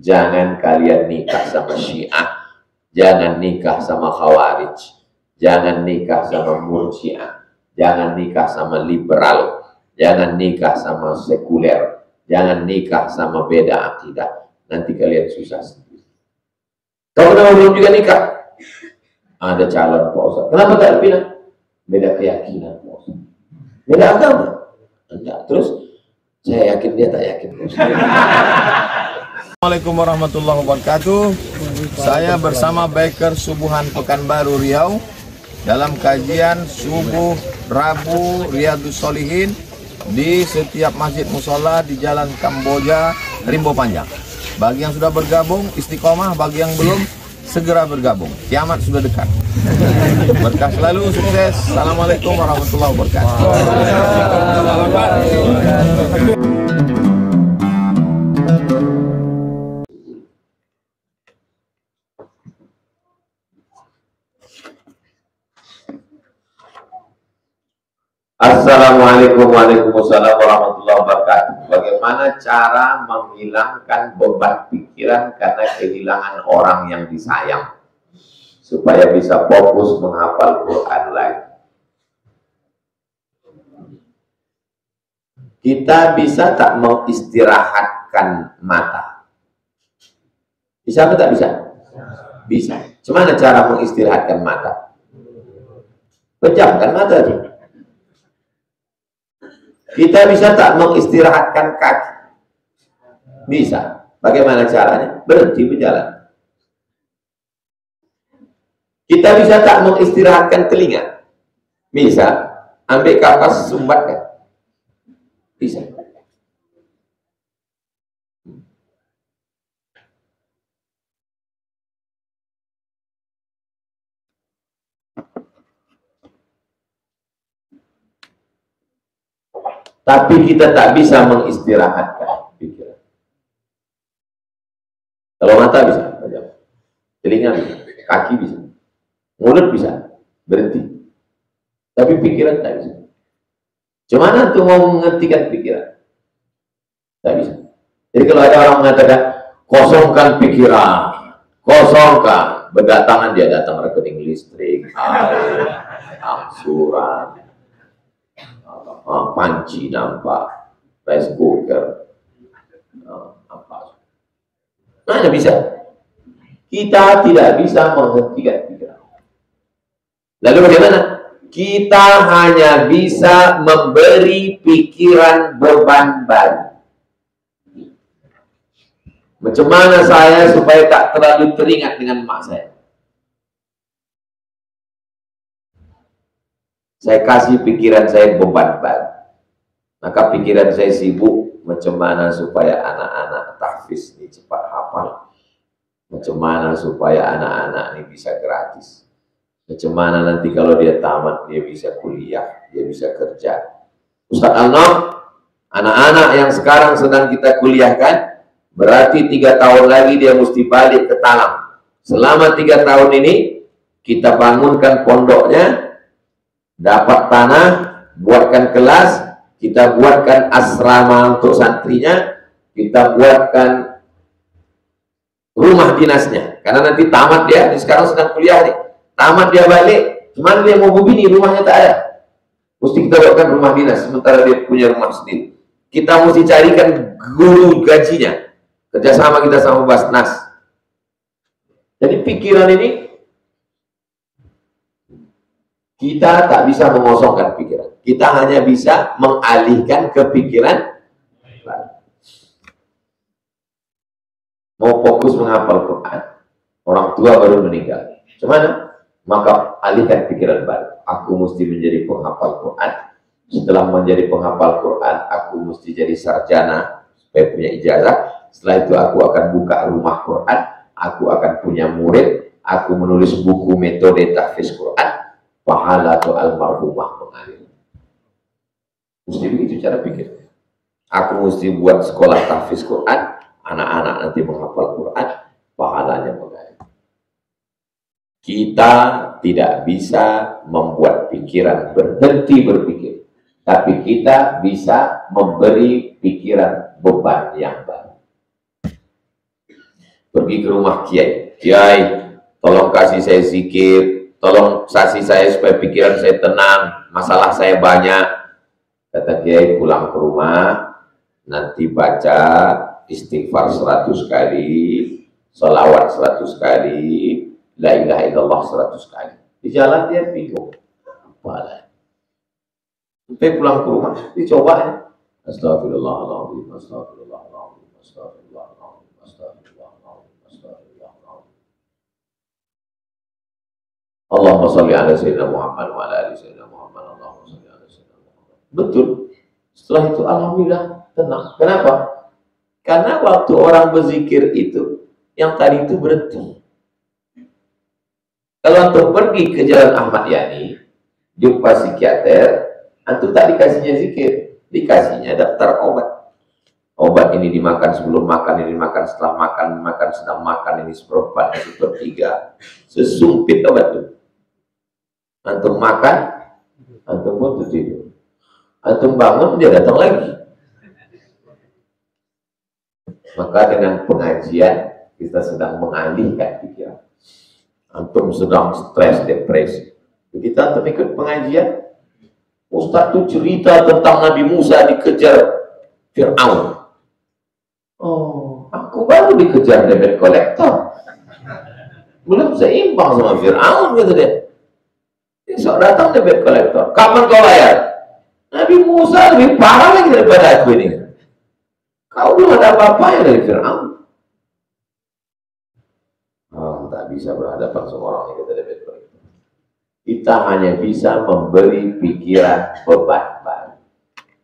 Jangan kalian nikah sama Syiah, jangan nikah sama Khawarij, jangan nikah sama Murji'ah, jangan nikah sama liberal, jangan nikah sama sekuler, jangan nikah sama beda akidah. Nanti kalian susah sendiri. Kau kenapa belum juga nikah? Ada calon Pak Ustaz. Kenapa tak pindah? Beda keyakinan Pak Ustaz. Beda agama. Enggak. Terus saya yakin dia tak yakin. Assalamualaikum warahmatullahi wabarakatuh. Saya bersama Biker Subuhan Pekanbaru Riau dalam kajian subuh Rabu Riyadhus Shalihin di setiap masjid musola di Jalan Kamboja, Rimbo Panjang. Bagi yang sudah bergabung istiqomah, bagi yang belum segera bergabung. Kiamat sudah dekat. Berkah selalu, sukses. Assalamualaikum warahmatullahi wabarakatuh. Assalamualaikum warahmatullahi wabarakatuh. Bagaimana cara menghilangkan beban pikiran karena kehilangan orang yang disayang supaya bisa fokus menghafal Quran lagi? Kita bisa tak mengistirahatkan mata? Bisa atau tak bisa? Bisa. Gimana cara mengistirahatkan mata? Pejamkan mata aja. Kita bisa tak mengistirahatkan kaki? Bisa. Bagaimana caranya? Berhenti berjalan. Kita bisa tak mengistirahatkan telinga? Bisa. Ambil kapas, sumbatkan. Bisa. Tapi kita tak bisa mengistirahatkan pikiran. Kalau mata bisa, telinga bisa, kaki bisa, mulut bisa, berhenti. Tapi pikiran tak bisa. Gimana tuh mau menghentikan pikiran? Tak bisa. Jadi kalau ada orang mengatakan, kosongkan pikiran, kosongkan, berdatangan dia datang rekening listrik, air, angsuran, panci nampak, rice cooker, apa? Mana bisa? Kita tidak bisa menghentikan pikiran. Lalu bagaimana? Kita hanya bisa memberi pikiran beban baru. Macam mana saya supaya tak terlalu teringat dengan mak saya? Saya kasih pikiran saya beban baru. Maka pikiran saya sibuk macam mana supaya anak-anak tahfiz ini cepat hafal. Macam mana supaya anak-anak ini bisa gratis. Macam mana nanti kalau dia tamat, dia bisa kuliah, dia bisa kerja. Ustaz Al-Noh, anak-anak yang sekarang sedang kita kuliahkan, berarti 3 tahun lagi dia mesti balik ke Talang. Selama 3 tahun ini, kita bangunkan pondoknya, dapat tanah, buatkan kelas, kita buatkan asrama untuk santrinya, kita buatkan rumah dinasnya. Karena nanti tamat dia, sekarang sedang kuliah nih, tamat dia balik, cuman dia mau begini, rumahnya tak ada. Mesti kita buatkan rumah dinas, sementara dia punya rumah sendiri. Kita mesti carikan guru gajinya, kerjasama kita sama Basnas. Jadi pikiran ini, kita tak bisa mengosongkan pikiran. Kita hanya bisa mengalihkan ke pikiran lain. Mau fokus menghafal Quran, orang tua baru meninggal. Cuman, maka alihkan pikiran baru. Aku mesti menjadi penghafal Quran. Setelah menjadi penghafal Quran, aku mesti jadi sarjana supaya punya ijazah. Setelah itu aku akan buka rumah Quran. Aku akan punya murid. Aku menulis buku metode tahfiz Quran. Pahala atau almarhumah mengalir. Mesti begitu cara pikir. Aku mesti buat sekolah tahfiz Quran, anak-anak nanti menghafal Quran, pahalanya mengalir. Kita tidak bisa membuat pikiran berhenti berpikir, tapi kita bisa memberi pikiran beban yang baru. pergi ke rumah kiai. Kiai, tolong kasih saya zikir, tolong kasih saya supaya pikiran saya tenang, masalah saya banyak. Kata kiai, pulang ke rumah, nanti baca istighfar 100 kali, sholawat 100 kali, la ilaha illallah 100 kali. Di jalan dia bingung. Apalah. Sampai pulang ke rumah, dicoba ya. Astagfirullahaladzim, astagfirullahaladzim, astagfirullahaladzim, astagfirullahaladzim, astagfirullahaladzim. Allahumma sholli ala sayyidina Muhammad wa ala ali sayyidina Muhammad. Allahumma sholli ala sayyidina Muhammad. Betul. Setelah itu alhamdulillah tenang. Kenapa? Karena waktu orang berzikir itu, yang tadi itu berhenti. Kalau untuk pergi ke Jalan Ahmad Yani, jumpa psikiater, antum tak dikasihnya zikir, dikasihnya daftar obat. Obat ini dimakan sebelum makan, ini dimakan setelah makan, makan sedang makan, ini seperempat, ini sepertiga. Sesumpit obat itu. Antum makan, antum pun tidur. Antum bangun, dia datang lagi. Maka dengan pengajian, kita sedang mengalihkan pikiran. Antum sedang stres, depresi. Kita antum ikut pengajian, Ustaz itu cerita tentang Nabi Musa dikejar Fir'aun. Oh, aku baru dikejar debit kolektor. Belum seimbang sama Fir'aun, kata dia. Besok datang debit kolektor. Kapan kau bayar? Nabi Musa lebih parah lagi daripada aku ini. Kau belum ada apa-apanya dari Fir'aun. Oh, tak bisa berhadapan sama orang yang kita debit kolektor. Kita hanya bisa memberi pikiran beban baru.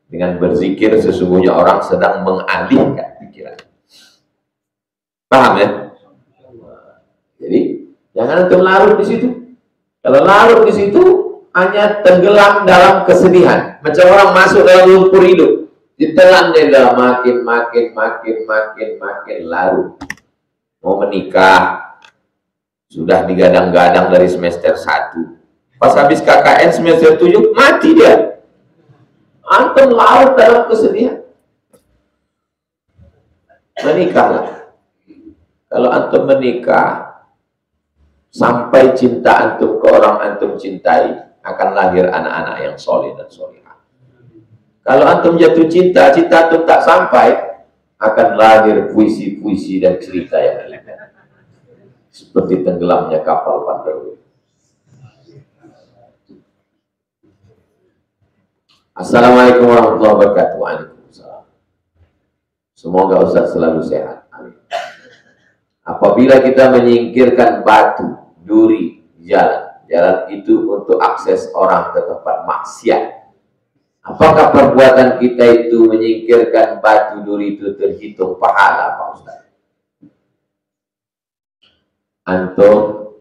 Dengan berzikir sesungguhnya orang sedang mengalihkan pikiran. Paham ya? Jadi jangan antum larut di situ. Kalau larut di situ hanya tenggelam dalam kesedihan. Macam orang masuk dalam lumpur hidup. Ditelan dia dalam makin larut. Mau menikah sudah digadang-gadang dari semester 1. Pas habis KKN semester 7, mati dia. Antum larut dalam kesedihan. Menikahlah. Kalau antum menikah, sampai cinta antum ke orang antum cintai, akan lahir anak-anak yang soleh dan solehah. Kalau antum jatuh cinta, cinta antum tak sampai, akan lahir puisi-puisi dan cerita yang indah. Seperti tenggelamnya kapal Pandawa. Assalamualaikum warahmatullahi wabarakatuh. Waalaikumsalam. Semoga Ustaz selalu sehat. Amin. Apabila kita menyingkirkan batu, duri, jalan itu untuk akses orang ke tempat maksiat. Apakah perbuatan kita itu menyingkirkan batu, duri itu terhitung pahala, Pak Ustaz? Antum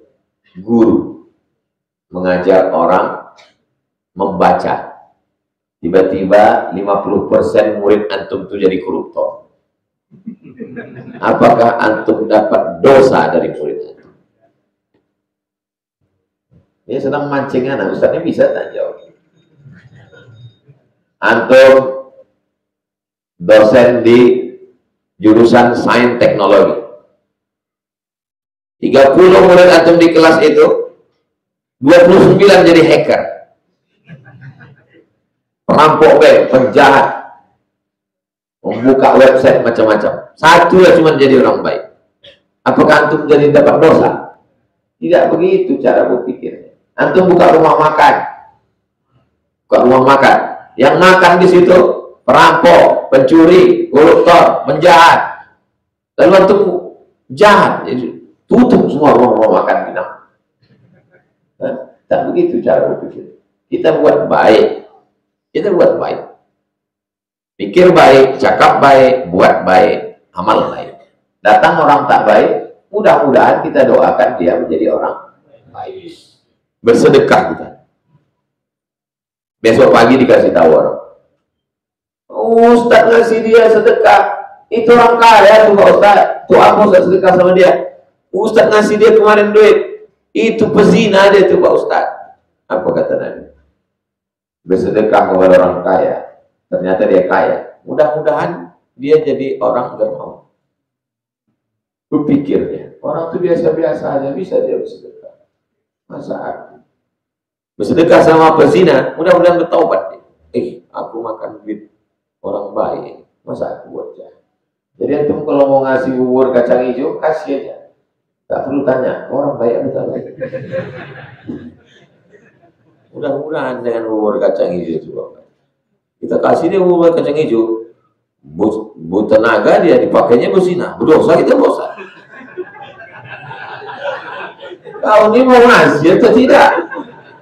guru mengajar orang membaca. Tiba-tiba 50% murid antum itu jadi koruptor. Apakah antum dapat dosa dari murid antum? Dia sedang mancing anak, Ustaznya bisa tak jawab? Antum dosen di jurusan sains teknologi. 30 murid antum di kelas itu, 29 jadi hacker. Perampok bank, penjahat, membuka website macam-macam. Satu ya cuma jadi orang baik. Apakah antum jadi dapat dosa? Tidak begitu cara berpikirnya. Antum buka rumah makan, yang makan di situ perampok, pencuri, koruptor, penjahat. Lalu antum jahat, jadi tutup semua rumah makan kita. Tak begitu cara berpikir. Kita buat baik. Kita buat baik. Pikir baik, cakap baik, buat baik, amal baik. Datang orang tak baik, mudah-mudahan kita doakan dia menjadi orang baik. Bersedekah kita. Besok pagi dikasih tahu orang. Ustaz ngasih dia sedekah. Itu orang kaya tuh Pak Ustaz. Tuh aku Ustaz sedekah sama dia. Ustaz ngasih dia kemarin duit. Itu pezina dia tuh Pak Ustaz. Apa kata Nabi? Bersedekah kepada orang kaya, ternyata dia kaya. Mudah-mudahan dia jadi orang dermawan. Berpikirnya, orang itu biasa-biasa aja bisa dia bersedekah. Masa aku bersedekah sama pezina, mudah-mudahan bertaubat dia. Aku makan duit orang baik, masa aku buat jahat. Jadi antum kalau mau ngasih bubur kacang hijau, kasih aja. Tak perlu tanya, orang baik atau baik. Mudah-mudahan dengan bubur kacang hijau juga. Kita kasih dia bubur kacang hijau, tenaga dia dipakainya berzina, berdosa kita dosa. Kau ini mau ngasih atau tidak?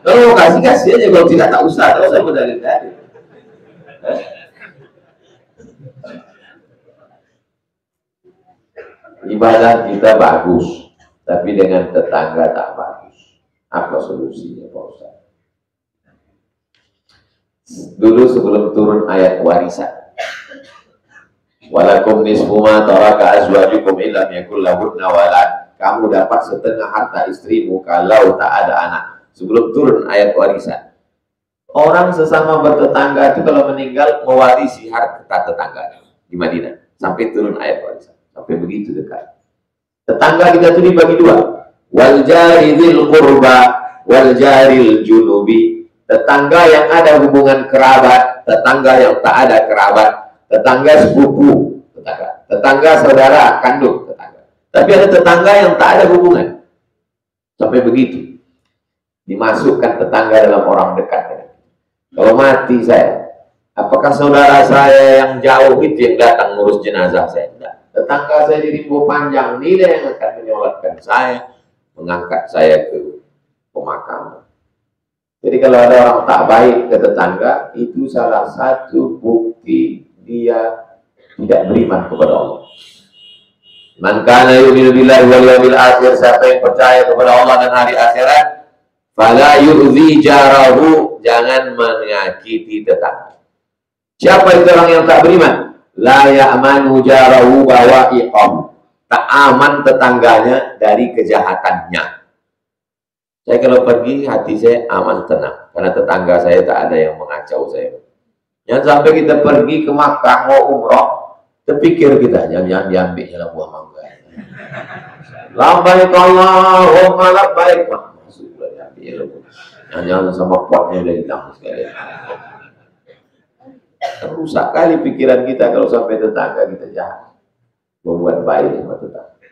Kalau mau kasih aja, kalau tidak tak usah berdalil-dalil. Ibadah kita bagus, tapi dengan tetangga tak bagus. Apa solusinya Pak Ustaz? Dulu sebelum turun ayat warisan, walakum nisfu ma taraka azwajukum illam yakul lahunna walad. Kamu dapat setengah harta istrimu kalau tak ada anak. Sebelum turun ayat warisan, orang sesama bertetangga itu kalau meninggal mewarisi harta tetangga di Madinah sampai turun ayat warisan. Sampai begitu dekat. Tetangga kita itu dibagi dua. Wal jari dzil qurba wal jaril junubi. Tetangga yang ada hubungan kerabat, tetangga yang tak ada kerabat, tetangga sepupu, tetangga saudara kandung, tetangga. Tapi ada tetangga yang tak ada hubungan. Sampai begitu. Dimasukkan tetangga dalam orang dekat. Kalau mati saya, apakah saudara saya yang jauh itu yang datang ngurus jenazah saya? Tidak. Tetangga saya di Rimbo Panjang, dia yang akan menyolatkan saya, mengangkat saya ke pemakaman. Jadi kalau ada orang tak baik ke tetangga, itu salah satu bukti dia tidak beriman kepada Allah. Man kana yu'minu billahi wal yawmil akhir, siapa yang percaya kepada Allah dan hari akhirat, fala yu'zi jarahu, jangan menyakiti tetangga. Siapa itu orang yang tak beriman? La ya'manu jarahu bawa'iqam, tak aman tetangganya dari kejahatannya. Saya kalau pergi hati saya aman tenang, karena tetangga saya tak ada yang mengacau saya. Jangan sampai kita pergi ke Makkah mau umroh, terpikir kita jangan diambil jalan buah mangga. Labbaik Allahumma labbaik, masuklah diambil. Jangan sama potnya udah hilang sekali. Rusak kali pikiran kita kalau sampai tetangga kita jahat. Membuat baik sama tetangga.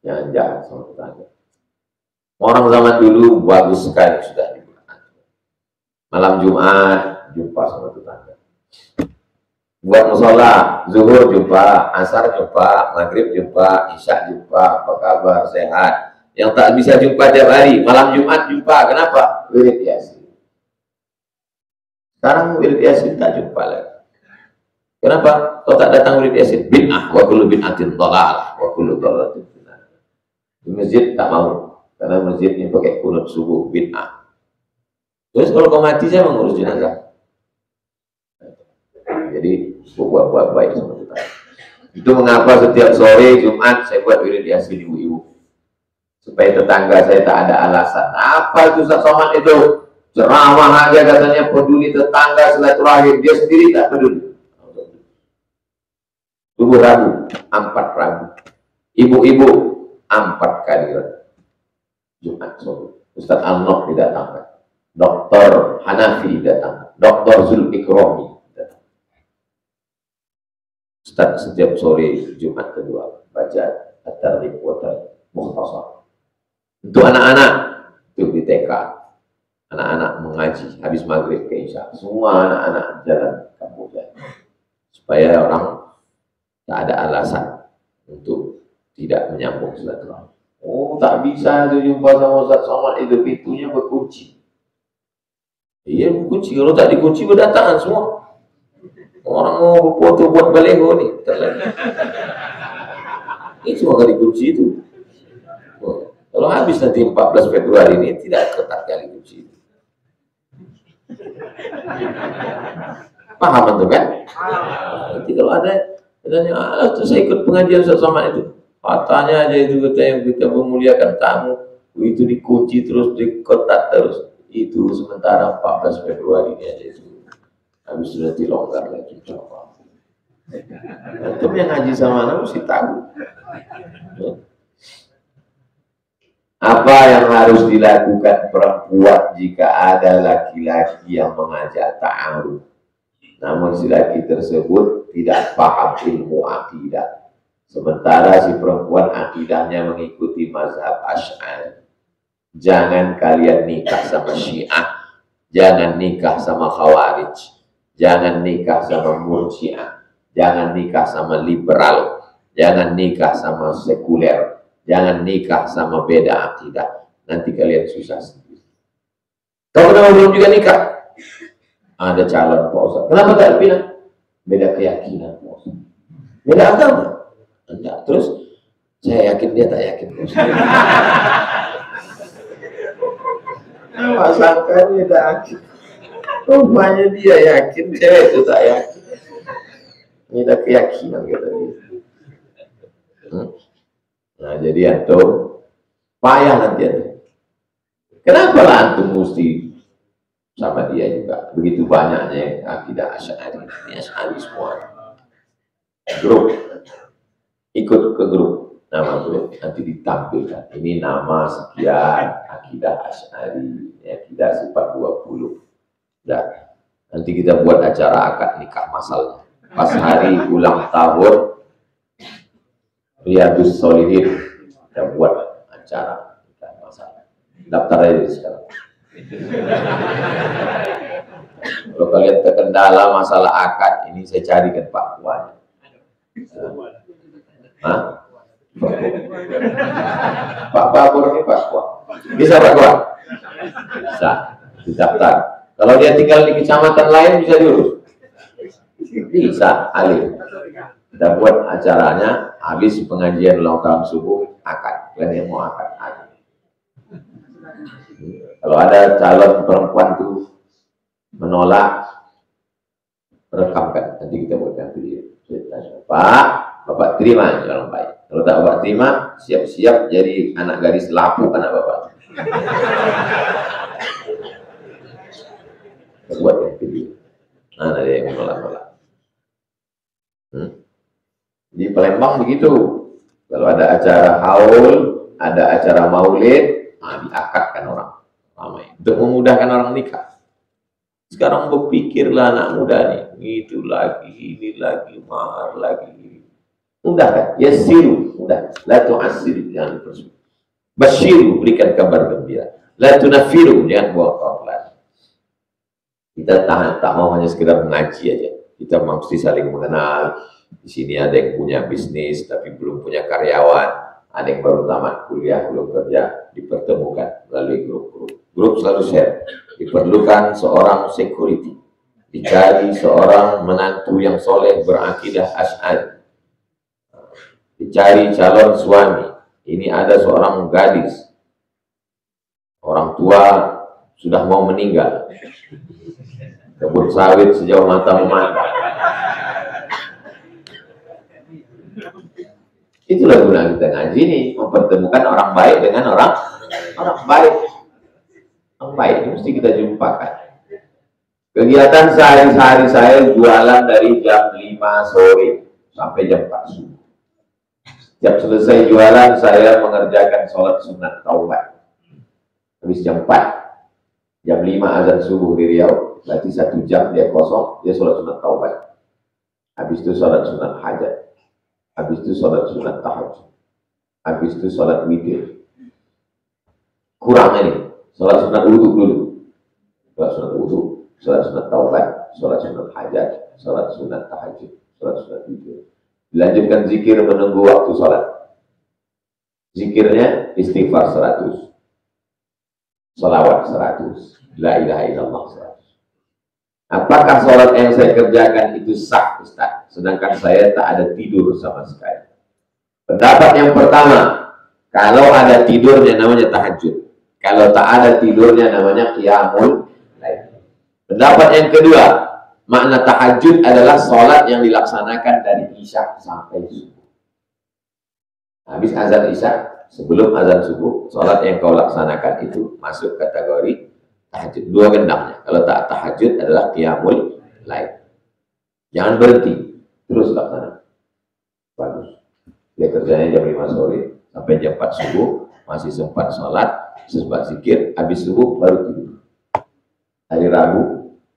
Jangan jahat sama tetangga. Orang zaman dulu bagus sekali sudah digunakan. Malam Jumat jumpa sama tetangga. Buat musola, zuhur jumpa, asar jumpa, maghrib jumpa, isya jumpa, apa kabar, sehat. Yang tak bisa jumpa tiap hari, malam Jumat jumpa. Kenapa? Wirid Yasin. Sekarang wirid Yasin tak jumpa lagi. Kenapa? Kalau tak datang wirid Yasin, bid'ah, wa kullu bid'atin dhalalah, wa kullu dhalalatin finnar. Di masjid tak mau, karena masjidnya pakai kunut subuh, bid'ah. Terus kalau kau mati saya mengurus jenazah. Jadi buat baik sama kita. Itu mengapa setiap sore Jumat saya buat wirid Yasin ibu-ibu, supaya tetangga saya tak ada alasan. Apa itu Ustaz Somad itu? Ceramah aja katanya peduli tetangga, silaturahim, dia sendiri tak peduli. Subuh Rabu 4 Rabu, ibu-ibu 4 kali Jumat sore. Ustaz Al-Noh didatangkan, Dr. Hanafi datang, Dr. Zulfikromi datang. Ustaz setiap sore Jumat kedua baca At-Targhib wa Mukhtasar. Untuk anak-anak itu di TK, anak-anak mengaji habis maghrib ke isya, semua anak-anak jalan kampung supaya orang tak ada alasan untuk tidak menyambung silaturahmi. Oh, tak bisa tuh jumpa sama Ustaz Somad itu, pintunya berkunci. Iya berkunci, kalau tak dikunci berdatangan semua. Orang mau berfoto buat baleho nih, terlalu. Ini semua kali kunci itu. Oh, kalau habis nanti 14 Februari ini tidak ketat kali kunci itu. Paham itu kan? Nanti kalau ada katanya, terus saya ikut pengajian sama itu, katanya aja itu yang kita memuliakan tamu, itu dikunci terus, diketat terus. Itu sementara 14 Februari ini aja itu, habis sudah dilonggar lagi. Antum yang ngaji sama anak mesti tahu. Apa yang harus dilakukan perempuan jika ada laki-laki yang mengajak ta'aruf, namun si laki tersebut tidak paham ilmu akidah, sementara si perempuan akidahnya mengikuti mazhab Asy'ari? Jangan kalian nikah sama Syiah, jangan nikah sama Khawarij, jangan nikah sama Murji'ah, jangan nikah sama liberal, jangan nikah sama sekuler, jangan nikah sama beda akidah. Nanti kalian susah sendiri. Kau kenapa belum juga nikah? Ada calon Pak Ustaz. Kenapa tak pindah? Beda keyakinan Pak Ustaz. Beda agama. Enggak. Terus saya yakin dia tak yakin Pak Ustaz. Masakan beda akidah. Rupanya dia yakin, cewek itu tak yakin. Beda keyakinan kata dia. Nah jadi antum payah nanti antum. Kenapa lah antum mesti sama dia juga? Begitu banyaknya akidah Asy'ari. Ini Asy'ari semua. Grup, ikut ke grup, nama grup nanti ditampilkan. Ini nama sekian akidah Asy'ari, akidah sifat 20. Dan nanti kita buat acara akad nikah masalnya. Pas hari ulang tahun Riyadus Shalihin, kita buat acara nikah masalah. Daftar aja sekarang. Kalau kalian terkendala masalah akad, ini saya carikan Pak Puan. Pak Babur ini Pak Puan. Bisa Pak Puan? Bisa. Didaftar. Kalau dia tinggal di kecamatan lain bisa diurus. Bisa, alih. Kita buat acaranya habis pengajian ulang tahun subuh akad. Kalian yang mau akad. Kalau ada calon perempuan tuh menolak, rekamkan. Nanti kita buatkan video. Pak, Bapak terima calon baik. Kalau tak Bapak terima, siap-siap jadi anak gadis lapu anak Bapak. Kita buatkan video. Nah, ada yang menolak-nolak. Di Palembang begitu. Kalau ada acara haul, ada acara maulid, diakadkan orang ramai untuk memudahkan orang nikah. Sekarang berpikirlah anak muda nih, itu lagi, ini lagi, mahar lagi. Mudah kan? Yassiru, mudah. La tu'assiru, jangan dipersulit. Basyiru, berikan kabar gembira. La tunafiru, jangan buang korban. Kita tak mau hanya sekedar mengaji aja. Kita mesti saling mengenal. Di sini ada yang punya bisnis tapi belum punya karyawan, ada yang baru tamat kuliah belum kerja, dipertemukan melalui grup-grup. Grup selalu share. Diperlukan seorang security, dicari seorang menantu yang soleh berakidah Asy'ari, dicari calon suami. Ini ada seorang gadis, orang tua sudah mau meninggal, kebun sawit sejauh mata memandang. Itulah guna kita ngaji nih, mempertemukan orang baik dengan orang baik. Orang baik itu mesti kita jumpakan. Kegiatan sehari-hari saya jualan dari jam 5 sore sampai jam 4 subuh. Setiap selesai jualan saya mengerjakan sholat sunat taubat. Habis jam 4, jam 5 azan subuh di Riau, berarti 1 jam dia kosong, dia sholat sunat taubat. Habis itu sholat sunat hajat. Habis itu sholat sunat tahajud. Habis itu sholat witir. Kurang ini. Sholat sunat wudhu dulu. Sholat sunat wudhu. Sholat sunat taubat. Sholat sunat hajat. Sholat sunat tahajud. Sholat sunat witir. Dilanjutkan zikir menunggu waktu sholat. Zikirnya istighfar 100. Salawat 100. La ilaha illallah 100. Apakah sholat yang saya kerjakan itu sah, Ustaz? Sedangkan saya tak ada tidur sama sekali. Pendapat yang pertama, kalau ada tidurnya namanya tahajud. Kalau tak ada tidurnya namanya qiyamul lail. Pendapat yang kedua, makna tahajud adalah sholat yang dilaksanakan dari isya sampai subuh. Habis azan isya, sebelum azan subuh, sholat yang kau laksanakan itu masuk kategori tahajud. Dua gendangnya. Kalau tak tahajud adalah qiyamul lail. Jangan berhenti. terus laksana. Bagus. Dia kerjanya jam 5 sore sampai jam 4 subuh, masih sempat sholat, sempat zikir, habis subuh baru tidur. Hari Rabu,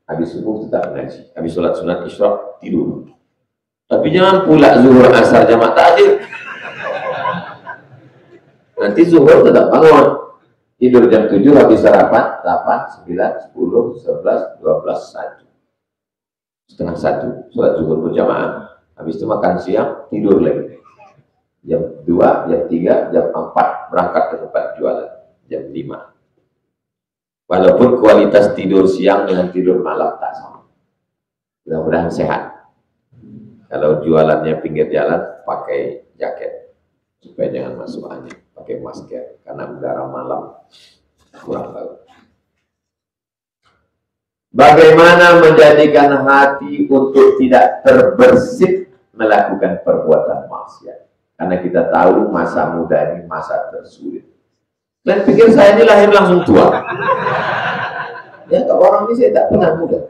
habis subuh tetap ngaji, habis sholat sunat isyraq tidur. Tapi jangan pula zuhur asar jamaah takhir. Nanti zuhur tetap bangun, tidur jam 7, habis sarapan 8, 9, 10, 11, 12, 1. Setengah 1 sholat zuhur berjamaah, habis itu makan siang, tidur lagi. Jam 2, jam 3, jam 4 berangkat ke tempat jualan, jam 5. Walaupun kualitas tidur siang dengan tidur malam tak sama. Mudah-mudahan sehat. Kalau jualannya pinggir jalan, pakai jaket supaya jangan masuk angin, pakai masker karena udara malam kurang bagus. Bagaimana menjadikan hati untuk tidak terbersit melakukan perbuatan maksiat? Karena kita tahu masa muda ini masa tersulit. Dan pikir saya ini lahir langsung tua. Ya, kalau orang ini saya tak pernah muda.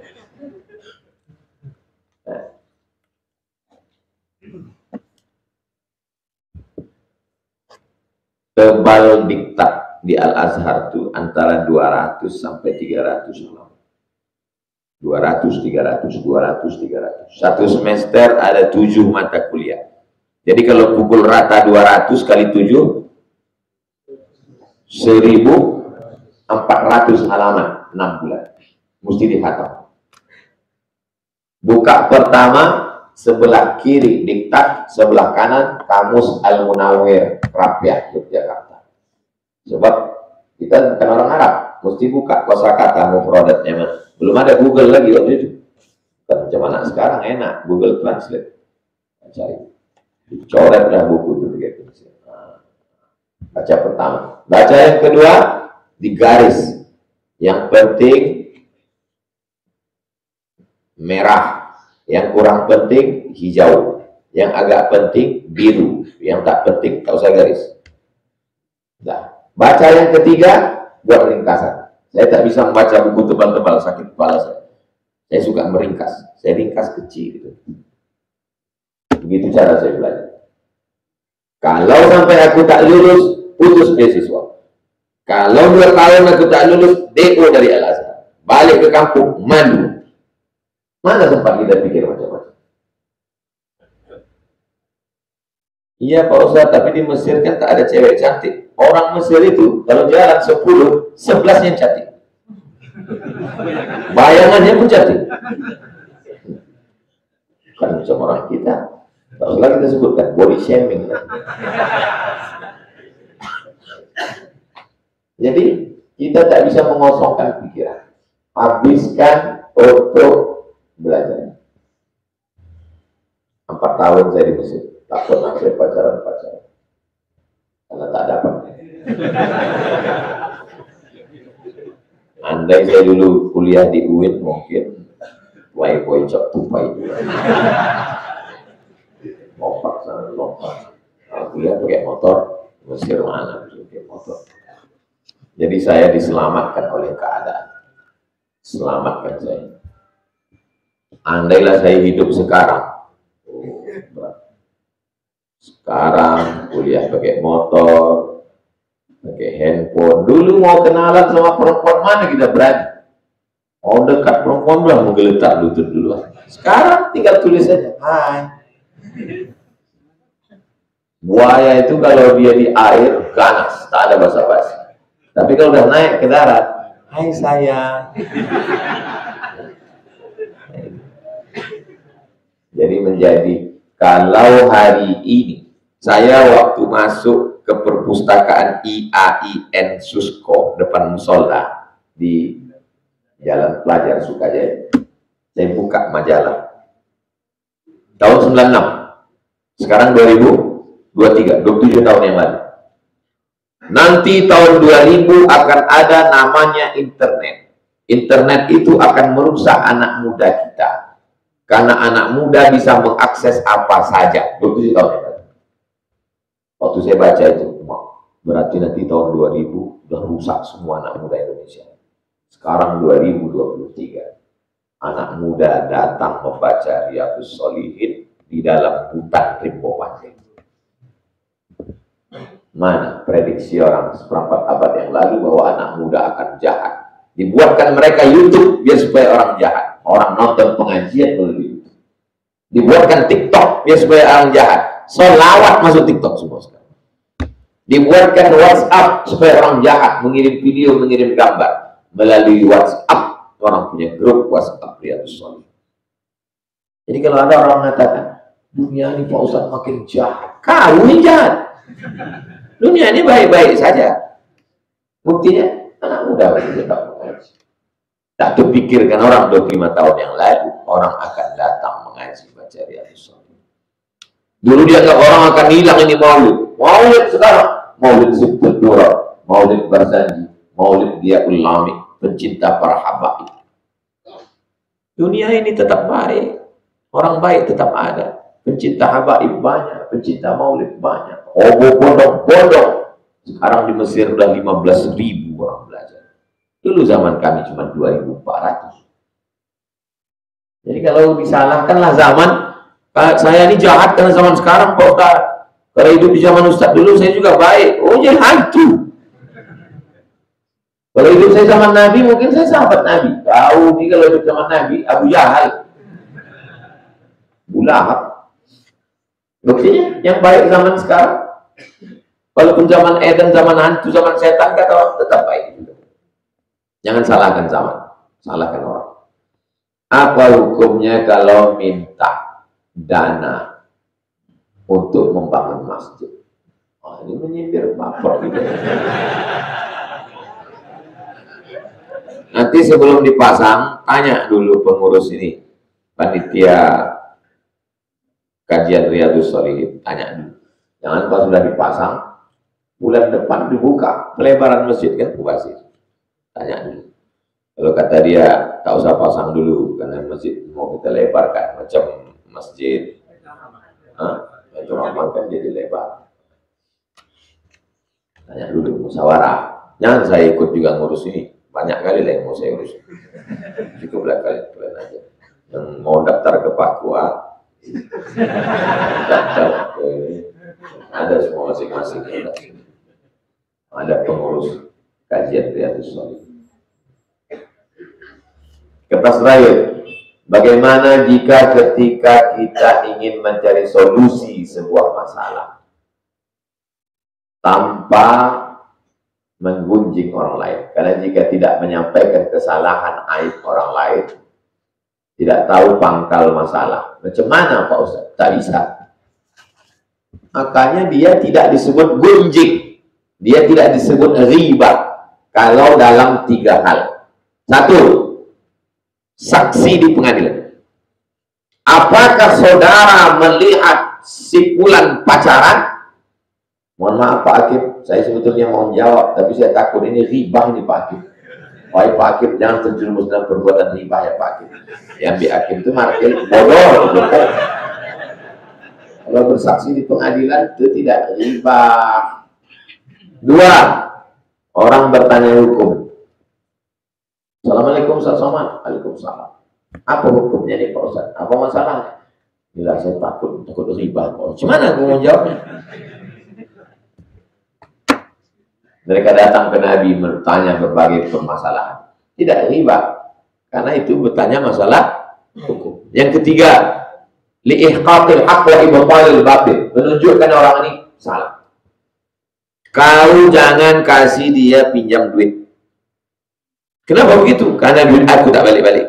Tebal diktat di Al-Azhar itu antara 200 sampai 300 halaman. 200, 300, 200, 300. Satu semester ada 7 mata kuliah. Jadi kalau pukul rata 200 kali 7, 1400 halaman, 6 bulan. Mesti dikhatam. Buka pertama, sebelah kiri diktat, sebelah kanan Kamus Al-Munawwir, Rabiah, Yogyakarta. Sebab kita bukan orang Arab, mesti buka kosakata mufradatnya mana. Belum ada Google lagi waktu itu. Bukan macam anak sekarang enak, Google Translate. Cari. Coret dah buku itu begitu. Baca pertama. Baca yang kedua, digaris. Yang penting merah, yang kurang penting hijau, yang agak penting biru, yang tak penting tak usah garis. Nah, baca yang ketiga, buat ringkasan. Saya tak bisa membaca buku tebal-tebal, sakit kepala saya. Saya suka meringkas, saya ringkas kecil gitu. Begitu cara saya belajar. Kalau sampai aku tak lulus, putus beasiswa. Kalau 2 tahun aku tak lulus, DO dari Al-Azhar. Balik ke kampung, malu. Mana sempat kita pikir macam-macam? Iya Pak Ustaz, tapi di Mesir kan tak ada cewek cantik. Orang Mesir itu, kalau jalan 10, 11 yang cantik. Bayangannya pun cantik. Bukan macam orang kita. Tak usah kita sebutkan, body shaming. Jadi, kita tak bisa mengosongkan pikiran. Habiskan untuk belajar. 4 tahun saya di Mesir, tak pernah saya pacaran. Karena tak dapat. Andai saya dulu kuliah di UIN, mungkin boy cok tupai juga. Lompat sana, lompat. Kalau kuliah pakai motor, Mesir mana pakai motor. Jadi saya diselamatkan oleh keadaan. Selamatkan saya. Andailah saya hidup sekarang. Sekarang kuliah pakai motor, pakai handphone. Dulu mau kenalan sama perempuan mana kita berani. Mau dekat perempuan udah menggeletak lutut dulu. Sekarang tinggal tulis saja, hai. Buaya itu kalau dia di air ganas, tak ada basa-basi. Tapi kalau udah naik ke darat, hai sayang. Jadi menjadi, kalau hari ini saya waktu masuk ke perpustakaan IAIN Susko depan musola di Jalan Pelajar Sukajaya, saya buka majalah tahun 96, sekarang 2023, 27 tahun yang lalu. Nanti tahun 2000 akan ada namanya internet. Internet itu akan merusak anak muda kita. Karena anak muda bisa mengakses apa saja. 27 tahun yang lalu. Waktu saya baca itu, berarti nanti tahun 2000 udah rusak semua anak muda Indonesia. Sekarang 2023. Anak muda datang membaca Riyadhus Shalihin di dalam hutan Rimbo Panjang. Mana prediksi orang seperempat abad yang lalu bahwa anak muda akan jahat. Dibuatkan mereka YouTube biar supaya orang jahat. Orang nonton pengajian melalui YouTube. Dibuatkan TikTok biar supaya orang jahat. Sholawat masuk TikTok semua sekarang. Dibuatkan WhatsApp supaya orang jahat mengirim video, mengirim gambar melalui WhatsApp. Orang punya grup WhatsApp Riyadhus Shalihin. Jadi kalau ada orang mengatakan dunia ini Pak Ustadz makin jahat, kau ini jahat. Dunia ini baik-baik saja. Buktinya anak muda masih tetap mengaji. Tak terpikirkan orang 25 tahun yang lalu orang akan datang mengaji baca Riyadhus Shalihin. Dulu dia nggak orang akan hilang ini maulid. Maulid sekarang maulid Sibtul Dura, maulid Barzanji, maulid Diaul Lami, pencinta para habaib. Dunia ini tetap baik, orang baik tetap ada, pencinta habaib banyak, pencinta maulid banyak. Oh, bodoh-bodoh. Sekarang di Mesir udah 15.000 orang belajar. Dulu zaman kami cuma 2.400. Jadi kalau disalahkanlah zaman, saya ini jahat karena zaman sekarang Pak Ustaz. Kalau hidup di zaman Ustaz dulu saya juga baik. Oh, jadi hantu. Kalau hidup saya zaman Nabi mungkin saya sahabat Nabi. Tahu nih kalau hidup zaman Nabi Abu Jahal, Abu Lahab. Buktinya yang baik zaman sekarang, walaupun zaman Eden, zaman hantu, zaman setan, kata orang tetap baik juga. Jangan salahkan zaman, salahkan orang. Apa hukumnya kalau minta dana untuk membangun masjid? Oh, ini menyindir baper gitu. Nanti sebelum dipasang, tanya dulu pengurus ini, panitia kajian Riyadhus Shalihin, tanya dulu. Jangan pas sudah dipasang, bulan depan dibuka pelebaran masjid kan Mubasir. Tanya dulu. Kalau kata dia tak usah pasang dulu karena masjid mau kita lebarkan macam masjid. Itu Rahman kan jadi lebar. Tanya dulu musyawarah. Jangan saya ikut juga ngurus ini. Banyak kali lah yang mau saya urus. Cukuplah kalian aja. Yang mau daftar ke Papua, daftar ke, ada semua masing-masing. Ada pengurus kajian Riyadhus Shalihin. Kertas terakhir, bagaimana jika ketika kita ingin mencari solusi sebuah masalah tanpa menggunjing orang lain? Karena jika tidak menyampaikan kesalahan aib orang lain, tidak tahu pangkal masalah. Macam mana Pak Ustaz? Tak bisa. Makanya dia tidak disebut gunjing. Dia tidak disebut riba. Kalau dalam 3 hal. 1. Saksi di pengadilan. Apakah saudara melihat si Fulan pacaran? Mohon maaf Pak Hakim, saya sebetulnya mau jawab, tapi saya takut ini riba ini Pak Hakim. Wahai Pak Hakim, jangan terjerumus dalam perbuatan riba ya Pak Hakim. Yang di Hakim itu markel bodoh. Kalau bersaksi di pengadilan itu tidak riba. 2. Orang bertanya hukum. Assalamualaikum Ustaz Somad. Waalaikumsalam. Apa hukumnya nih Pak Ustaz? Apa masalahnya? Bila saya takut riba. Gimana aku mau jawabnya? Mereka datang ke Nabi bertanya berbagai permasalahan. Tidak riba. Karena itu bertanya masalah hukum. Yang 3, liihqatil haqq wa ibtalil batil. Menunjukkan orang ini salah. Kau jangan kasih dia pinjam duit. Kenapa begitu? Karena duit aku tak balik-balik.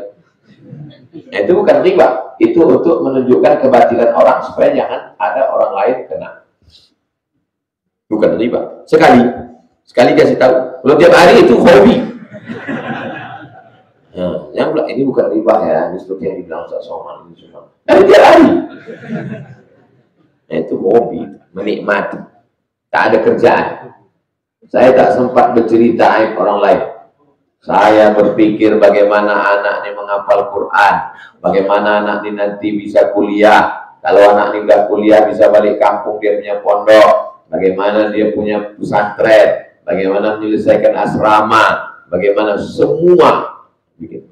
Nah, itu bukan riba. Itu untuk menunjukkan kebatilan orang supaya jangan ada orang lain kena. Bukan riba. Sekali kasih tahu. Kalau tiap hari itu hobi. Nah, yang bilang ini bukan riba ya. Seperti yang dibilang Ustaz Somad ini cuma. Tapi tiap hari. Nah, itu hobi, menikmati. Tak ada kerjaan. Saya tak sempat bercerita aib orang lain. Saya berpikir bagaimana anak ini menghafal Quran, bagaimana anak ini nanti bisa kuliah. Kalau anak ini udah kuliah bisa balik kampung, dia punya pondok. Bagaimana dia punya pesantren, bagaimana menyelesaikan asrama, bagaimana semua.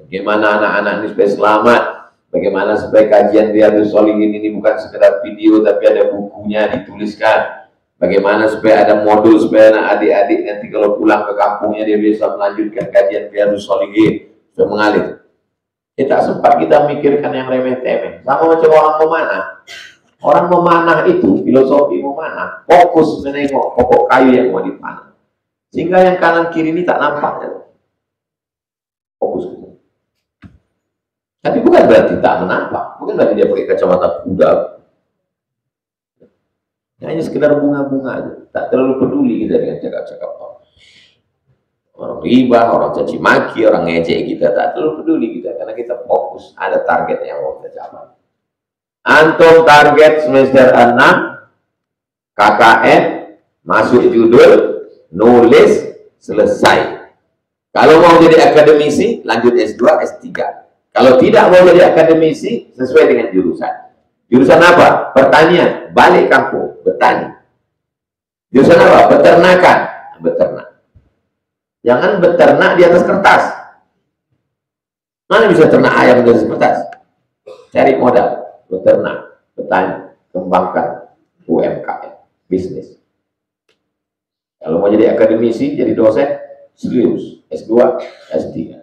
Bagaimana anak-anak ini supaya selamat, Bagaimana supaya kajian Riyadhus Shalihin ini bukan sekedar video, tapi ada bukunya dituliskan. Bagaimana supaya ada modul, supaya adik-adik nanti kalau pulang ke kampungnya dia bisa melanjutkan kajian Riyadhus Shalihin, supaya mengalir. Tak sempat kita mikirkan yang remeh-temeh. Sama macam orang memanah. Orang memanah itu, filosofi memanah, fokus menengok pokok kayu yang mau dipanah. Sehingga yang kanan kiri ini tak nampak. Fokus. Tapi bukan berarti tak menampak. Bukan berarti dia pakai kacamata kuda. Hanya sekedar bunga-bunga aja. Tak terlalu peduli kita dengan cakap-cakap orang riba, orang caci maki, orang ngejek kita, tak terlalu peduli kita karena kita fokus, ada target yang mau kita capai. Antum target semester 6 KKN, masuk judul, nulis, selesai. Kalau mau jadi akademisi, lanjut S2, S3. Kalau tidak mau jadi akademisi, sesuai dengan jurusan. Jurusan apa? Pertanian, balik kampung, bertani. Jurusan apa? Peternakan, beternak. Jangan beternak di atas kertas. Mana bisa ternak ayam di atas kertas? Cari modal, beternak, petani, kembangkan UMKM, bisnis. Kalau mau jadi akademisi, jadi dosen, serius, S2, S3.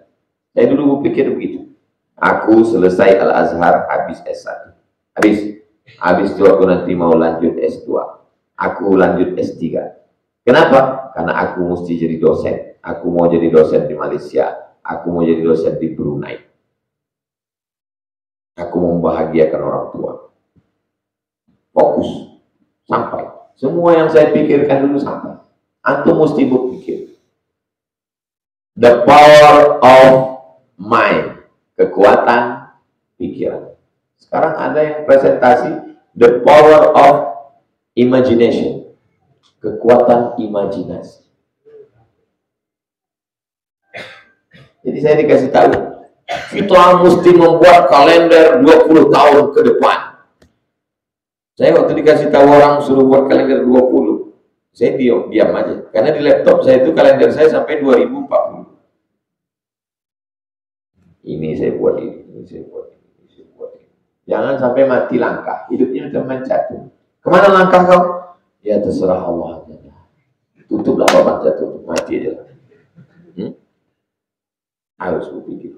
Saya dulu pikir begitu. Aku selesai Al-Azhar, habis S1. Habis itu aku nanti mau lanjut S2. Aku lanjut S3. Kenapa? Karena aku mesti jadi dosen. Aku mau jadi dosen di Malaysia. Aku mau jadi dosen di Brunei. Aku mau membahagiakan orang tua. Fokus. Sampai. Semua yang saya pikirkan dulu sampai. Antum mesti berpikir. The power of mind. Kekuatan pikiran. Sekarang ada yang presentasi the power of imagination. Kekuatan imajinasi. Jadi saya dikasih tahu, kita mesti membuat kalender 20 tahun ke depan. Saya waktu dikasih tahu orang suruh buat kalender 20, saya diam aja. Karena di laptop saya itu kalender saya sampai 2040. Ini saya buat ini saya buat ini saya buat ini. Jangan sampai mati langkah. Hidupnya macam mencatur. Kemana langkah kau? Ya terserah Allah. Tutuplah babat jatuh, mati aja. Harus berpikir.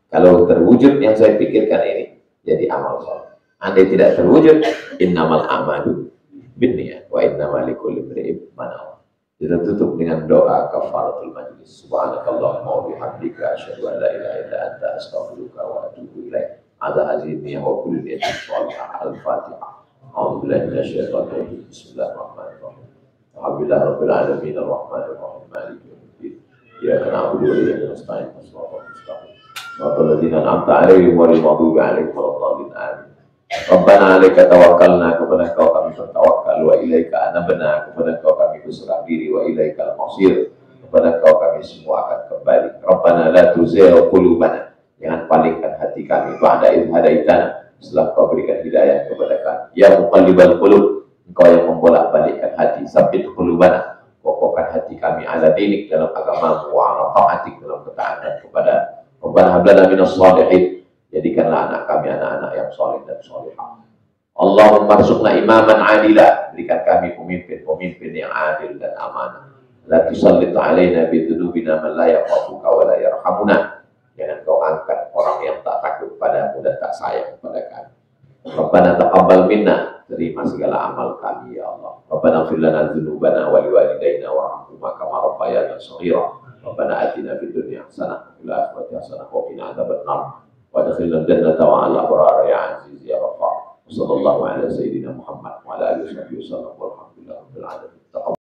Kalau terwujud yang saya pikirkan ini, jadi amal soleh. Andai tidak terwujud, innamal amalu binniyat wa innamal likulli imri'in ma nawa. Kita tutup dengan doa kafaratul majlis. Subhanakallahumma wa bihamdika asyhadu an la ilaha illa anta astaghfiruka wa atubu ilaik. Ada azimiyah wa kulli niyatin shalihah. Al-Fatihah. A'udzu billahi minasyaitonir rajim. Bismillahirrahmanirrahim. Alhamdulillah rabbil alamin arrahmanir rahim maliki yaumiddin. Iyyaka na'budu wa iyyaka nasta'in. Shiratal mustaqim. Shiratal ladzina an'amta 'alaihim ghairil maghdubi 'alaihim waladdallin. Amin. Rabbana 'alaika tawakkalna, kepada Engkau kami bertawakal, wa ilaika anabna, kepada Engkau kami berserah diri, wa ilaikal masir, kepada Engkau kami semua akan kembali. Rabbana la tuzigh qulubana, jangan palingkan hati kami ba'da idh hadaitana, setelah Kau berikan hidayah kepada kami. Ya muqallibal qulub, Engkau yang membolak-balikkan hati, sabbit qulubana, kokohkan hati kami ala dinik, dalam agamamu, wa ala ta'atik, dalam ketaatan kepada Rabbana hab lana minas shalihin, jadikanlah anak kami anak-anak yang soleh dan solehah. Allahumma rzuqna imaman adila, berikan kami pemimpin yang adil dan amanah. La tusallit alaina bidunubina man la yakhafuka wa la yarhamuna, jangan Kau angkat orang yang tak takut padamu dan tak sayang kepada kami. Rabbana taqabbal minna, terima segala amal kami ya Allah. Rabbana ighfir lana dzunubana wa liwalidayna warhamhuma kama rabbayana shaghira. Rabbana atina fid dunya hasanah wa fil akhirati hasanah wa qina adzabannar. وادخلنا الجنة مع الأبرار يا عزيز يا غفار. وصلى الله على سيدنا محمد وعلى آله وصحبه وسلم والحمد لله رب العالمين.